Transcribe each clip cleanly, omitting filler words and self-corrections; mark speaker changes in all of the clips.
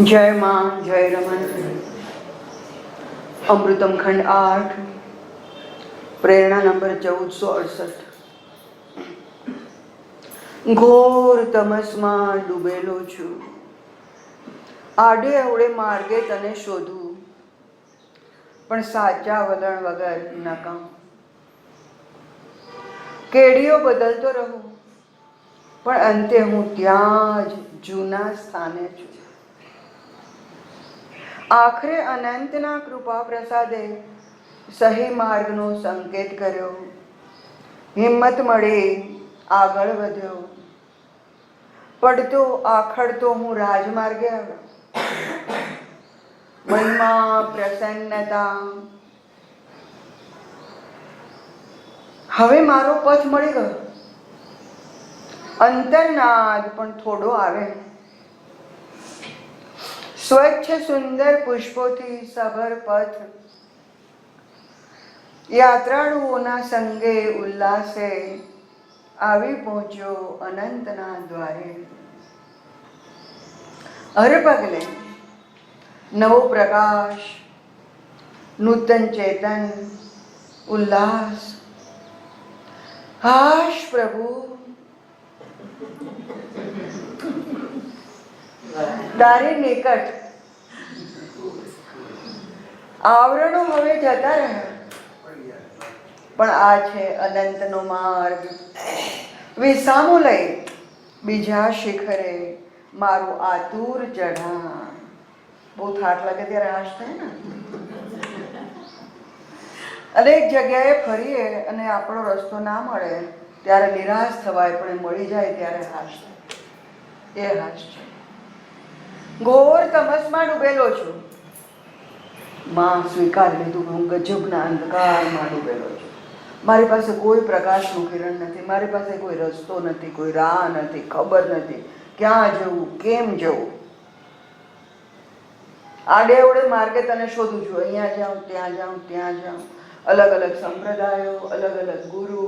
Speaker 1: जय मां जय रमन। अमृतम खंड 8 प्रेरणा नंबर 1468। घोर तमसમાં ડૂબેલો છું, આડે અવળે માર્ગે તને શોધું, પણ સાચા વલણ વગર નકામ. કેડીઓ બદલતો રહું, પણ અંતે હું ત્યાં જ જૂના સ્થાને છું. આખરે અનંતના કૃપા પ્રસાદે સહી માર્ગનો સંકેત કર્યો. હિંમત મળી આગળ વધ્યો. પડતો આખડતો હું રાજમાર્ગે આવ્યો. મનમાં પ્રસન્નતા. હવે મારો પથ મળી ગયો. અંતરનાદ પણ થોડો આવે. સ્વચ્છ સુંદર પુષ્પોથી સભર પથ. યાત્રાળુઓના સંગે ઉલ્લાસે આવી પહોંચ્યો અનંતના દ્વારે. હર પગલે નવો પ્રકાશ, નૂતન ચેતન, ઉલ્લાસ. હાશ પ્રભુ, તારી નિકટ. આવરણો હવે જતા રહ્યા, પણ આ છે અનંતનો માર્ગ. વિસામો લઈ બીજા શિખરે મારું આતુર ચઢાણ. બહુ થાક લાગે ત્યારે હાશ થાય ને. અનેક જગ્યાએ ફરીએ અને આપણો રસ્તો ના મળે ત્યારે નિરાશ થવાય, પણ મળી જાય ત્યારે હાશ થાય. એ હાશ છે. ઘોર તમસમાં ડૂબેલો છું. માં સ્વીકાર લીધું, હું ગજબના અંધકારમાં ડૂબેલો છું. મારી પાસે કોઈ પ્રકાશનું કિરણ નથી, મારી પાસે કોઈ રસ્તો નથી, કોઈ રાહ નથી, ખબર નથી ક્યાં જવું, કેમ જવું. આડે અવળે માર્ગે તને શોધું છું. અહીંયા જાઉં, ત્યાં જાઉં, ત્યાં જાઉં. અલગ અલગ સંપ્રદાયો, અલગ અલગ ગુરુ,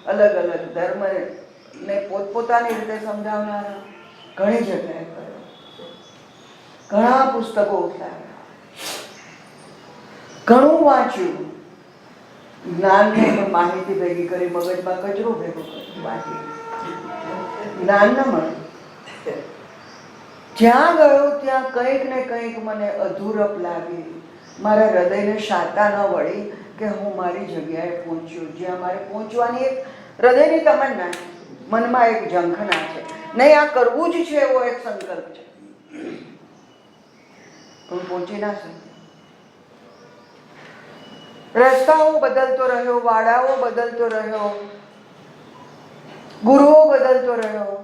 Speaker 1: અલગ અલગ ધર્મ ને પોતપોતાની રીતે સમજાવનારા ઘણી જગ્યાએ કર્યો. ઘણા પુસ્તકો ઉઠાવ્યા, ઘણું વાંચ્યું. જ્ઞાનને પણ માહિતી ભેગી કરી, મગજમાં કચરો ભેગો કર્યો, વાંચી. જ્ઞાન ન મળે. જ્યાં ગયો ત્યાં કંઈક ને કંઈક મને અધૂરપ લાગી. મારા હૃદયને શાતા ન વળી કે હું મારી જગ્યાએ પહોંચ્યો જ્યાં મારે પહોંચવાની એક હૃદયની તમન્ના, મનમાં એક ઝંખના છે. નહીં, આ કરવું જ છે, એવો એક સંકલ્પ છે, પણ પહોંચી ના શકે. રસ્તાઓ બદલતો રહ્યો, વાડાઓ બદલતો રહ્યો, ગુરુઓ બદલતો રહ્યો,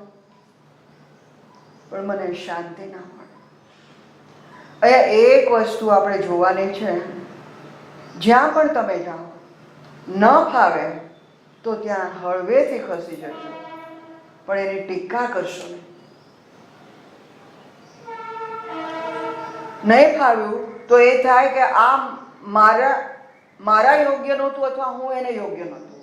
Speaker 1: પણ મને શાંતિ ના મળે. અહીંયા એક વસ્તુ આપણે જોવાની છે. જ્યાં પણ તમે જાઓ, ન ફાવે તો ત્યાં હળવેથી ખસી જજો, પણ એની ટીકા કરશો નહીં. નહીં ફાવ્યું તો એ થાય કે આ મારા યોગ્ય નહોતું, અથવા હું એને યોગ્ય નહોતું.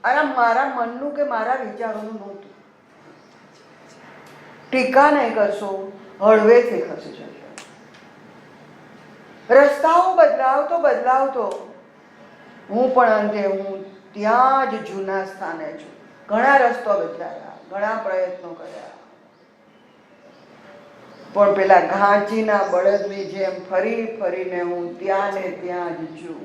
Speaker 1: અને મારા મનનું કે મારા વિચારોનું નહોતું. ટીકા નહીં કરશો, હળવેથી ખસી જજો. રસ્તાઓ બદલાવતો હું પણ અંતે હું ત્યાં જ જૂના સ્થાને છું. ઘણા રસ્તો બદલાયા, ઘણા પ્રયત્નો કર્યા, પણ પેલા ઘાંચીના બળદની જેમ ફરી ફરીને હું ત્યાં ને ત્યાં જ છું.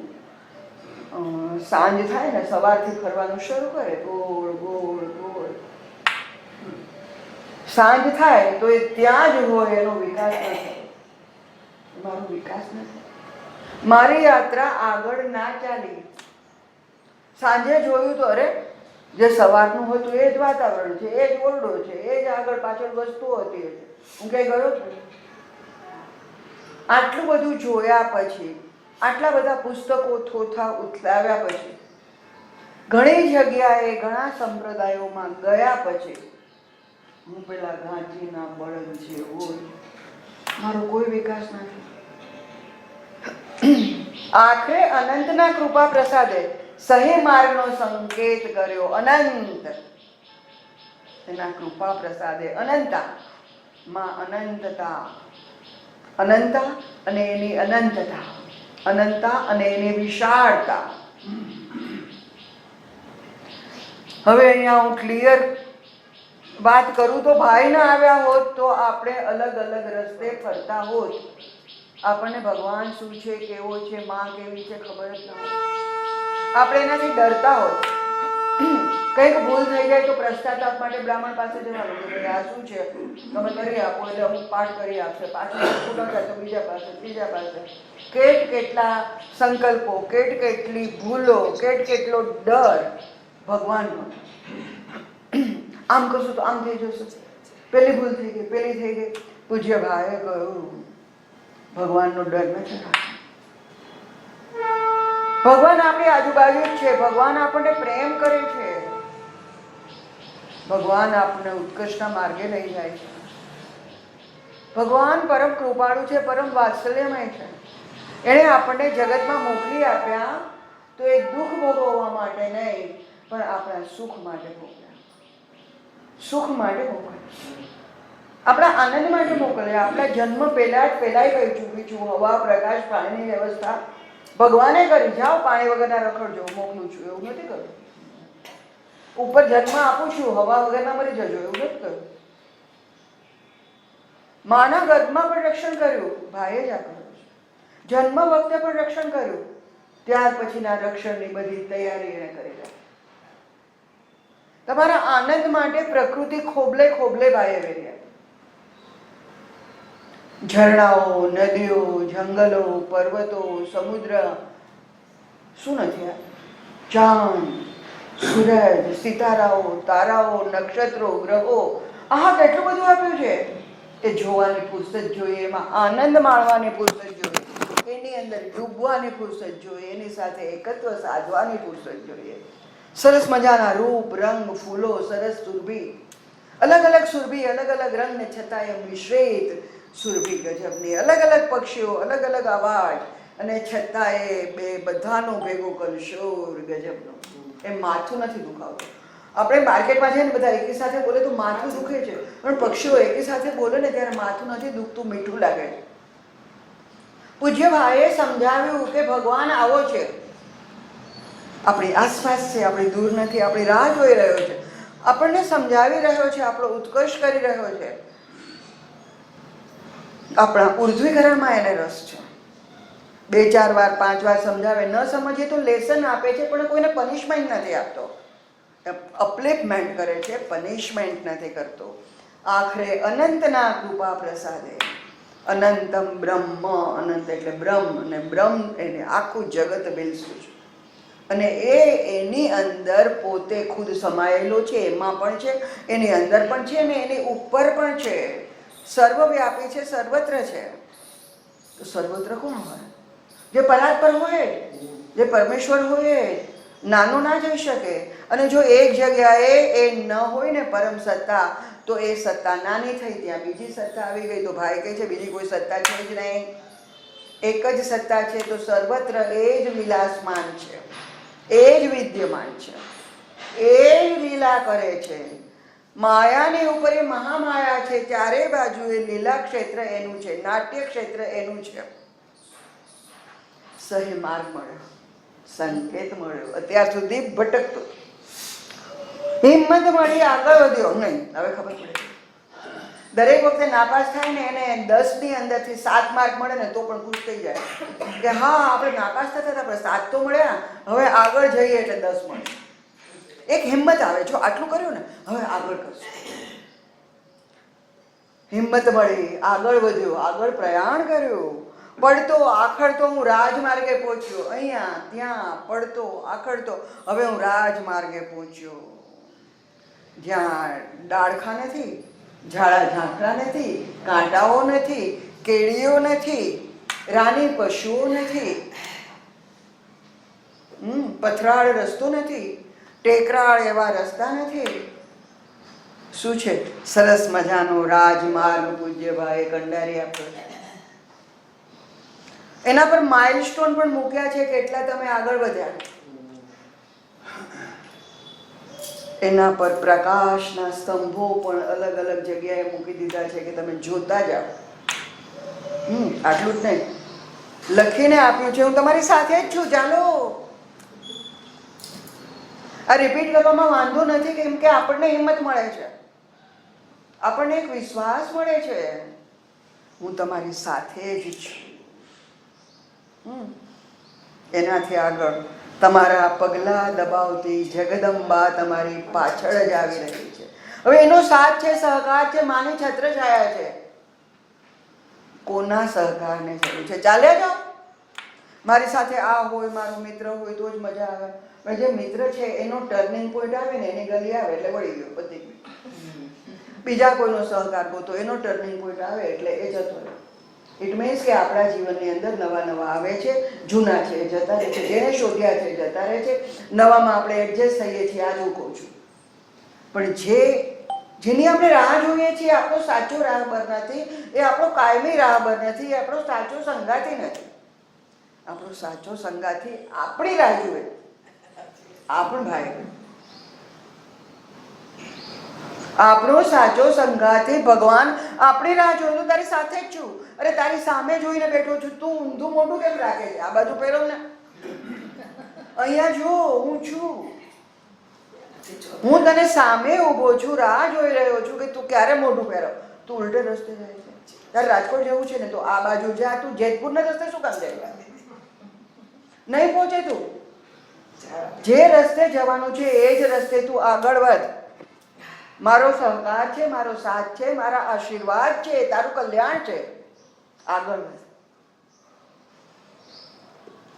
Speaker 1: સાંજ થાય ને, સવારથી ફરવાનું શરૂ કરે, ગોળ ગોળ ગોળ. સાંજ થાય તો એ ત્યાં જ હોય, એનો વિકાસ ન થાય. મારો વિકાસ નથી. મારી યાત્રા આગળ ના ચાલી. સાંજે જોયું તો અરે, જે સવારનું હતું એ જ વાતાવરણ છે, એ જ ઓરડો છે, એ જ આગળ પાછળ વસ્તુઓ હતી. હું ક્યાંય ગયો છું? આટલું બધું જોયા પછી, આટલા બધા પુસ્તકો થોથા ઉથલાવ્યા પછી, ઘણી જગ્યાએ ઘણા સંપ્રદાયોમાં ગયા પછી, હું પેલા ઘાંચીના બળદ છે હોય, મારો કોઈ વિકાસ નથી. આખરે અનંતના કૃપા પ્રસાદે સહી માર્ગનો સંકેત કર્યો. અનંત એના કૃપા પ્રસાદે અનંતા માં અનંતતા, અનંતા અને એની અનંતતા, અનંતા અને એની વિશાળતા. હવે અહીંયા હું ક્લિયર વાત કરું તો ભાઈ ના આવ્યા હોત તો આપણે અલગ અલગ રસ્તે ફરતા હોત. આપણને ભગવાન શું છે, કેવો છે, માં કેવી છે ખબર જ ન હોય. આપણે એનાથી ડરતા હોત. કંઈક ભૂલ થઈ જાય તો પશ્ચાતાપ માટે બ્રાહ્મણ પાસે જવાનું કે ભાઈ આ શું છે તમે કરી આપો, એટલે અમુક પાઠ કરી આપશે. પાછું ખોટો થાય તો બીજા પાસે, ત્રીજા પાસે. કેટલા સંકલ્પો, કેટલી ભૂલો, કેટલો ડર ભગવાનનો. આમ કરશું તો આમ થઈ જશે, પેલી ભૂલ થઈ ગઈ, પેલી થઈ ગઈ. પૂજ્ય ભાઈએ કહ્યું ભગવાનનો ડર નથી રાખવો. ભગવાન આપણી આજુબાજુ જ છે. ભગવાન આપણને પ્રેમ કરે છે. ભગવાન આપણને ઉત્કર્ષના માર્ગે લઈ જાય છે. ભગવાન પરમ કૃપાળુ છે, પરમ વાત્સલ્યમય છે. એણે આપણને જગતમાં મોકલી આપ્યા તો એ દુઃખ ભોગવવા માટે નહીં, પણ આપણા સુખ માટે મોકલ્યા. સુખ માટે મોકલ્યા, આપણા આનંદ માટે મોકલ્યા. આપણા જન્મ પહેલા કહી ચૂકી છું, હવા, પ્રકાશ, પાણીની વ્યવસ્થા ભગવાને કરી. જાઓ પાણી વગરના રખડજો, મોકલું છું, એવું નથી કર્યું. ઉપર જન્મ આપું છું, હવા વગરના મરી જજો, એવું નથી કર્યું. માના ગર્ભમાં પણ રક્ષણ કર્યું, ભાઈએ જ આ કર્યું છે. જન્મ વખતે પણ રક્ષણ કર્યું, ત્યાર પછીના રક્ષણની બધી તૈયારી એને કરી રાખી. તમારા આનંદ માટે પ્રકૃતિ ખોબલે ભાઈએ વેર્યા. ઝરણાઓ, નદીઓ, જંગલો, પર્વતો, સમુદ્ર, શું નથી આ? ચાંદ, સૂરજ, સિતારાઓ, તારાઓ, નક્ષત્રો, ગ્રહો, આ કેટલું બધું આપ્યું છે. એ જોવાની ફુરસત જોઈએ, એમાં આનંદ માણવાની ફુરસત જોઈએ, એની અંદર ડૂબવાની ફુરસત જોઈએ, એની સાથે એકત્વ સાધવાની ફુરસત જોઈએ. સરસ મજાના રૂપ, રંગ, ફૂલો, સરસ સુરભી, અલગ અલગ સુરભી, અલગ અલગ રંગ ને છતાં એ મિશ્રિત સુરભી ગજબની, અલગ અલગ પક્ષીઓ, અલગ અલગ અવાજ, અને છતાં એ બધાનો ભેગો કલશોર ગજબનો. એ માથું નથી દુખાવતું. આપણે માર્કેટમાં જઈએ ને બધા એકી સાથે બોલે તો માથું દુખે છે, પણ પક્ષીઓ એકી સાથે બોલે ને ત્યારે માથું નથી દુખતું, મીઠું લાગે છે. પૂજ્ય ભાઈએ સમજાવ્યું કે ભગવાન આવો છે, આપણી આસપાસ છે, આપણી દૂર નથી, આપણી રાહ જોઈ રહ્યો છે, આપણને સમજાવી રહ્યો છે, આપણો ઉત્કર્ષ કરી રહ્યો છે. આપણા ઉર્ધ્વીકરણમાં એને રસ છે. 2-4 વાર 5 વાર સમજાવે, ન સમજીએ તો લેસન આપે છે, પણ કોઈને પનિશમેન્ટ નથી આપતો. અપલિફમેન્ટ કરે છે, પનિશમેન્ટ નથી કરતો. આખરે અનંતના કૃપા પ્રસાદે, અનંતમ બ્રહ્મ, અનંત એટલે બ્રહ્મ, અને બ્રહ્મ એને આખું જગત બિલસું છે. અને એની અંદર પોતે ખુદ સમાયેલો છે, એમાં પણ છે, એની અંદર પણ છે, અને એની ઉપર પણ છે. સર્વવ્યાપી છે, સર્વત્ર છે. તો સર્વત્ર કોણ હોય? જે પરાત્પર હોય, જે પરમેશ્વર હોય, નાનો ના જઈ શકે. અને જો એક જગ્યાએ એ ન હોય ને પરમ સત્તા, તો એ સત્તા નાની થઈ, ત્યાં બીજી સત્તા આવી ગઈ. તો ભાઈ કહે છે બીજી કોઈ સત્તા છે જ નહીં, એક જ સત્તા છે. તો સર્વત્ર એ જ વિલાસમાન છે, એ જ વિદ્યમાન છે, એ જ લીલા કરે છે. માયાની ઉપર એ મહામાયા છે, ચારે બાજુ એ લીલા ક્ષેત્ર એનું છે, નાટ્ય ક્ષેત્ર એનું છે. સહી માર્ગ મળ્યો, સંકેત મળ્યો. અત્યાર સુધી ભટકતો, હિંમત મળી, આગળ વધ્યો નહીં. હવે ખબર પડે, દરેક વખતે નાપાસ થાય ને એને 10 ની અંદરથી 7 માર્ક મળે ને તો પણ ખુશ થઈ જાય કે હા આપણે નાપાસ થતા હતા પણ 7 તો મળ્યા, હવે આગળ જઈએ એટલે 10 મળે. એક હિંમત આવે, જો આટલું કર્યું ને હવે આગળ કરશું. હિંમત મળી, આગળ વધ્યો, આગળ પ્રયાણ કર્યું. પડતો આખડતો હું રાજમાર્ગે પહોંચ્યો, અહીંયા ત્યાં પડતો આખડતો, હવે હું રાજમાર્ગે પહોંચ્યો, જ્યાં ડાળખા નથી, ઝાડા ઝાંખરા નથી, કાંટાઓ નથી, કેડીઓ નથી, રાની પશુઓ નથી, પથરાળ રસ્તો નથી, ટેકરાળ એવા રસ્તા નથી. શું છે? સરસ મજાનો રાજમાર્ગ પૂજ્યભાઈએ કંડારી આપ્યો છે. એના પર માઇલસ્ટોન પણ મૂક્યા છે, કેટલા તમે આગળ વધ્યા. એના પર પ્રકાશના સ્તંભો પણ અલગ અલગ જગ્યાએ મૂકી દીધા છે કે તમે જોતા જાઓ. આટલું જ નહીં, લખીને આપ્યું છે હું તમારી સાથે જ છું, ચાલો. આ રિપીટ કરવામાં વાંધો નથી, કેમ કે આપણને હિંમત મળે છે, આપણને એક વિશ્વાસ મળે છે, હું તમારી સાથે જ છું. એનાથી આગળ તમારા પગલા દબાવતી જગદંબા તમારી પાછળ જ આવી રહી છે. હવે એનો સાથ છે, સહકાર છે, માની છત્રછાયા છે. કોના સહકારને જરૂર છે? ચાલ્યા જાઓ, મારી સાથે આ હોય, મારો મિત્ર હોય તો જ મજા આવે. પણ જે મિત્ર છે એનો ટર્નિંગ પોઈન્ટ આવે ને, એની ગલી આવે એટલે વળી ગયો, બધી ગયું. બીજા કોઈનો સહકાર ગોતો, એનો ટર્નિંગ પોઈન્ટ આવે એટલે એ જતો રહે. ઇટ મીન્સ કે આપણા જીવનની અંદર નવા નવા આવે છે, જૂના છે એ જતા રહે છે, જેને શોધ્યા છે એ જતા રહે છે, નવામાં આપણે એડજસ્ટ થઈએ છીએ. આ જ હું કહું છું. પણ જેની આપણે રાહ જોઈએ છીએ, આપણો સાચો રાહબર નથી, એ આપણો કાયમી રાહબર નથી, એ આપણો સાચો સંગાથી નથી. આપણો સાચો સંગાથી આપણી રાહ જુએ, આપણો ભાઈ, આપણો સાચો સંગાથી ભગવાન આપણી રાહ જોઈ. હું તારી સાથે જ છું, અરે તારી સામે જોઈને બેઠો છું, તું ઊંધું મોઢું કેમ રાખે છે? આ બાજુ પહેરો ને, અહીંયા જો હું છું, હું તને સામે ઊભો છું, રાહ જોઈ રહ્યો છું કે તું ક્યારે મોઢું પહેરો. તું ઉલટે રસ્તે જાય છે. તારે રાજકોટ જવું છે ને તો આ બાજુ જા, તું જેતપુરના રસ્તે શું કામ જાય? નહીં પહોંચે તું. જે રસ્તે જવાનું છે એ જ રસ્તે તું આગળ વધ. મારો સહકાર છે, મારો સાથ છે, મારા આશીર્વાદ છે, તારું કલ્યાણ છે, આગળ વધ.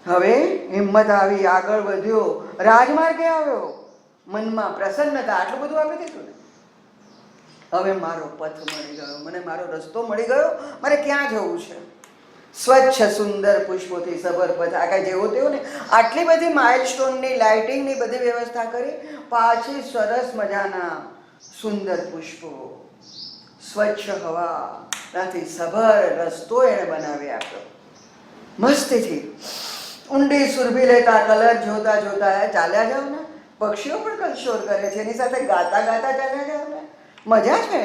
Speaker 1: હવે હિંમત આવી, આગળ વધ્યો, રાજમાર્ગે આવ્યો, મનમાં પ્રસન્નતા, આટલું બધું આપી દીધું ને. હવે મારો પથ મળી ગયો, મને મારો રસ્તો મળી ગયો, મારે ક્યાં જવું છે? સ્વચ્છ સુંદર પુષ્પોથી સભર પથ. આ કાંઈ જેવો તેવો ને, આટલી બધી માઇલસ્ટોનની લાઇટિંગની બધી વ્યવસ્થા કરી, પાછી સરસ મજાના સુંદર પુષ્પો, સ્વચ્છ હવા, ત્યાંથી સભર રસ્તો એણે બનાવી આપ્યો મસ્તીથી. ઊંડી સુરભી લેતા, કલર જોતા જોતા ચાલ્યા જાવ ને. પક્ષીઓ પણ કલશોર કરે છે, એની સાથે ગાતા ગાતા ચાલ્યા જાવ ને, મજા છે.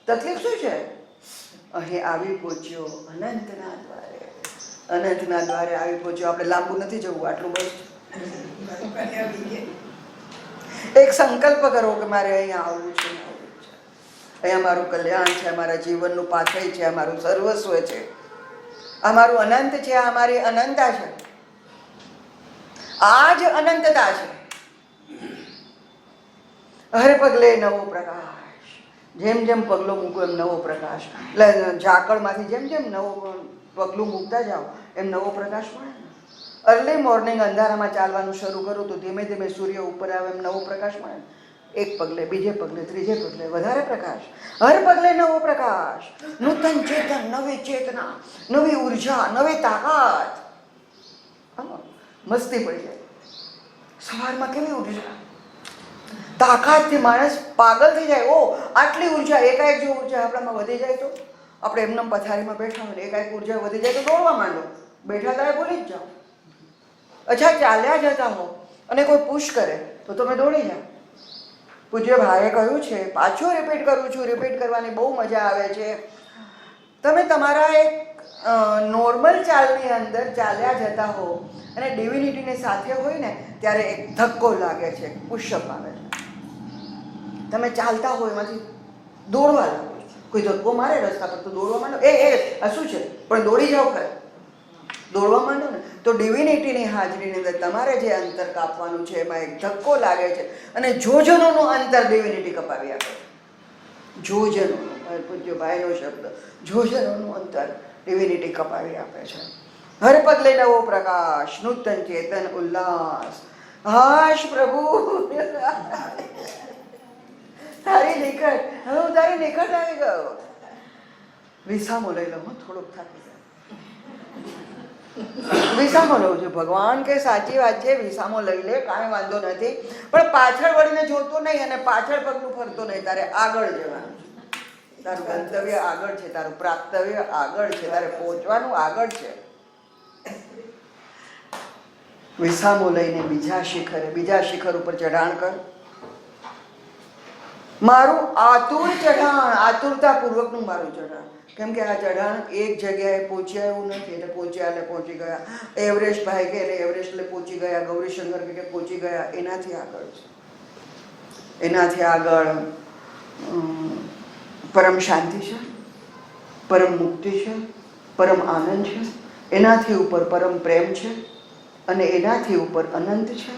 Speaker 1: તકલીફ શું છે? અહીં આવી પહોંચ્યો અનંતના દ્વારે, અનંતના દ્વારે આવી પહોંચ્યો. આપણે લાંબુ નથી જવું, આટલું બસ. એક સંકલ્પ કરો કે મારે અહીંયા આવવું છે, અહીંયા મારું કલ્યાણ છે, મારા જીવનનું પાથઈ છે, આ મારું સર્વસ્વ છે, આ મારું અનંત છે, આ મારી અનંતા છે, આ જ અનંતતા છે. હર પગલે નવો પ્રકાશ, જેમ જેમ પગલો મૂકો એમ નવો પ્રકાશ. એટલે ઝાકળમાંથી જેમ જેમ નવો પગલું મૂકતા જાઓ એમ નવો પ્રકાશ મળે. અર્લી મોર્નિંગ અંધારામાં ચાલવાનું શરૂ કરું તો ધીમે ધીમે સૂર્ય ઉપર આવે એમ નવો પ્રકાશ મળે. એક પગલે, બીજે પગલે, ત્રીજે પગલે વધારે પ્રકાશ. હર પગલે નવો પ્રકાશ, નૂતન ચેતન, નવી ચેતના, નવી ઉર્જા, નવી તાકાત. મસ્તી પડી જાય. સવારમાં કેવી ઉર્જા, તાકાતથી માણસ પાગલ થઈ જાય. ઓ આટલી ઉર્જા, એકાએક જો ઉર્જા આપણામાં વધી જાય તો, આપણે એમને પથારીમાં બેઠા હોય ને એકાએક ઉર્જા વધી જાય તો દોડવા માંડો. બેઠા ત્યારે ભૂલી જ જાઓ. અચ્છા, ચાલ્યા જતા હો અને કોઈ પુશ કરે તો તમે દોડી જાઓ. પૂજ્ય ભાઈએ કહ્યું છે, પાછું રિપીટ કરું છું, રિપીટ કરવાની બહુ મજા આવે છે. તમે તમારા એક નોર્મલ ચાલની અંદર ચાલ્યા જતા હો અને ડિવિનિટીની સાથે હોય ને ત્યારે એક ધક્કો લાગે છે, પુશઅપ આવે છે. તમે ચાલતા હોય એમાંથી દોડવા લાગો, કોઈ ધક્કો મારે રસ્તા પર તો દોડવા માંડો. આ શું છે? પણ દોડી જાઓ ખરે, દોડવા માંડો ને તો ડિવિનિટીની હાજરીની અંદર તમારે જે અંતર કાપવાનું છે એમાં એક ધક્કો લાગે છે અને જોજનોનું અંતર ડિવિનિટી કપાવી આપે. જોજનોનું, પૂજ્ય ભાઈનો શબ્દ, જોજનોનું અંતર ડિવિનિટી કપાવી આપે છે. હર પગલે નવો પ્રકાશ, નૂતન ચેતન, ઉલ્લાસ. હાશ પ્રભુ, તારી નિકટ, હવે હું તારી નિકટ આવી ગયો. વિસામો લઈ લો, હું થોડુંક થાકી જાય. વિસામો લઉં છું. ભગવાન કે સાચી વાત છે, વિસામો લઈ લે, કાંઈ વાંધો નથી, પણ પાછળ વળીને જોતો નહીં અને પાછળ પગલું ફરતો નહીં. તારે આગળ જવાનું છે, તારું ગંતવ્ય આગળ છે, તારું પ્રાપ્તવ્ય આગળ છે, તારે પહોંચવાનું આગળ છે. વિસામો લઈને બીજા શિખર ઉપર ચઢાણ કર. મારું આતુર ચઢાણ, આતુરતાપૂર્વકનું મારું ચઢાણ. કેમ કે આ ચઢાણ એક જગ્યાએ પહોંચ્યા એવું નથી, એટલે પહોંચ્યા એટલે પહોંચી ગયા. એવરેસ્ટ ભાઈ કે એટલે એવરેસ્ટ એટલે પહોંચી ગયા, ગૌરીશંકર કે પહોંચી ગયા, એનાથી આગળ છે. એનાથી આગળ પરમ શાંતિ છે, પરમ મુક્તિ છે, પરમ આનંદ છે. એનાથી ઉપર પરમ પ્રેમ છે, અને એનાથી ઉપર અનંત છે,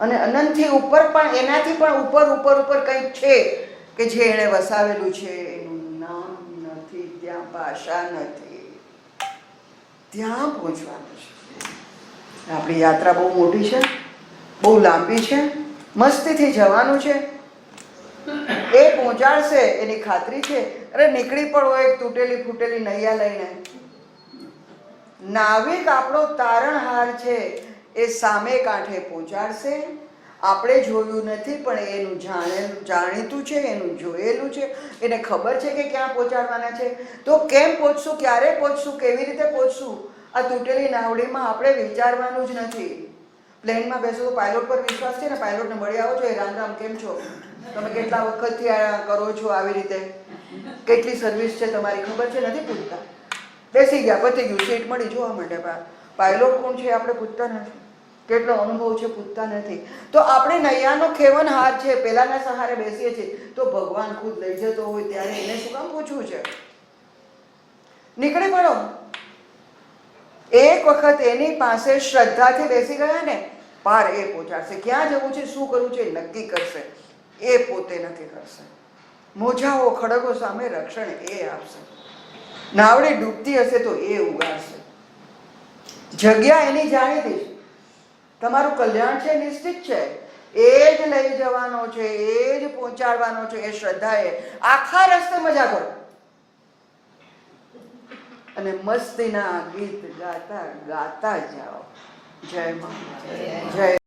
Speaker 1: અને અનંતથી ઉપર પણ એનાથી પણ ઉપર ઉપર ઉપર કંઈક છે કે જે એણે વસાવેલું છે. એનું નામ નથી, ત્યાં ભાષા નથી, ત્યાં પહોંચવાનું છે. આપણી યાત્રા બહુ મોટી છે, બહુ લાંબી છે, મસ્તીથી જવાનું છે. એ પહોંચાડશે એની ખાતરી છે. અરે નીકળી પડો એક તૂટેલી ફૂટેલી નૈયા લઈને. નાવિક આપણો તારણહાર છે, એ સામે કાંઠે પહોંચાડશે. આપણે જોયું નથી પણ એનું જાણીતું છે, એનું જોયેલું છે, એને ખબર છે કે ક્યાં પહોંચાડવાના છે. તો કેમ પહોંચશું, ક્યારે પહોંચશું, કેવી રીતે પહોંચશું, આ તૂટેલી નાવડીમાં આપણે વિચારવાનું જ નથી. પ્લેનમાં બેસો તો પાયલોટ પર વિશ્વાસ છે ને, પાયલોટને મળી આવો છો, એ રામ રામ કેમ છો, તમે કેટલા વખતથી આ કરો છો, આવી રીતે કેટલી સર્વિસ છે તમારી ખબર છે, નથી પૂછતા. બેસી ગયા, પતી ગયું, સીટ મળી, જોવા માટે પાયલોટ કોણ છે આપણે પૂછતા નથી, કેટલો અનુભવ છે પૂછતા નથી. તો આપણે નૈયાનો ખેવનહાર છે, પેલાના સહારે બેસીએ છીએ. તો ભગવાન ખુદ લઈ જતો હોય ત્યારે એને શું કામ પૂછવું છે? નીકળી પડો. એક વખત એની પાસે શ્રદ્ધાથી બેસી ગયા ને, પાર એ પહોંચાડશે. ક્યાં જવું છે, શું કરવું છે, નક્કી કરશે. એ પોતે નક્કી કરશે. મોજાઓ ખડગો સામે રક્ષણ એ આપશે. નાવડી ડૂબતી હશે તો એ ઉગાડશે. જગ્યા એની જાણીતી છે. તમારું કલ્યાણ છે, નિશ્ચિત છે. એ જ લઈ જવાનો છે, એ જ પહોંચાડવાનો છે. એ શ્રદ્ધાએ આખા રસ્તે મજા કરો અને મસ્તીના ગીત ગાતા ગાતા જાઓ. જય મા, જય